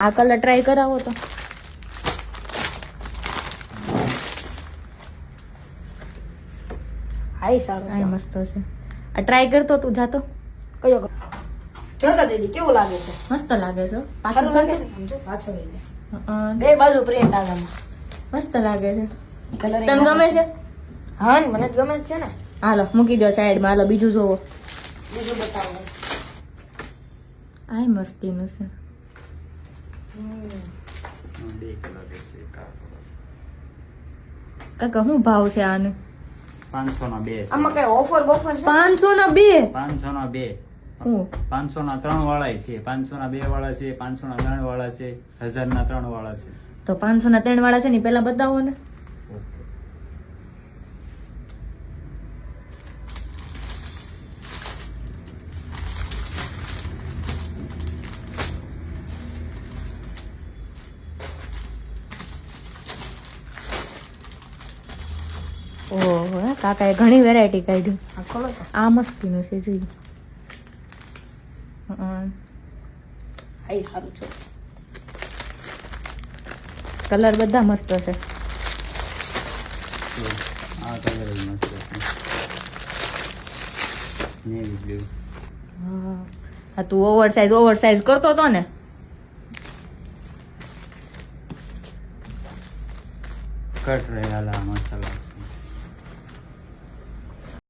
આ colour try કરાવો તો. હાય સારું આ મસ્ત છે. આ ટ્રાય કરતો તું જાતો. કયો જોતા દીદી કેવું લાગે છે? મસ્ત લાગે છે. સારું લાગે છે? સમજો પાછો લઈ લે. બે બાજુ પ્રિન્ટ આવે મસ્ત લાગે છે. કલર તને ગમે છે? હા ને, મને જ ગમે જ છે ને. હાલો મૂકી દો સાઈડમાં. હાલો બીજું જોવો. બીજું બતાવો. આ મસ્તીનું છે. બે કલર છે, કાકા શું ભાવ છે આને? 500 ના 2 છે. આમાં કઈ ઓફર બોફર છે? 500 ના 2. 500 ના 2. હું 500 ના 3 વાળા છે, 500 ના 2 વાળા છે, 500 ના 3 વાળા છે, 1000 ના 3 વાળા છે. તો 500 ના 3 વાળા છે ને પેલા બતાવો ને. ઓહો કાકાએ ઘણી વેરાયટી કાઢી. આ ખોલો તો. આ મસ્તીનું છે જોઈ. હાય સારું છે. કલર બધા મસ્ત છે. આ કલર જ મસ્ત છે. Navy blue. હા તું ઓવરસાઇઝ કરતો હતો ને. કટ રહેલા મસાલા.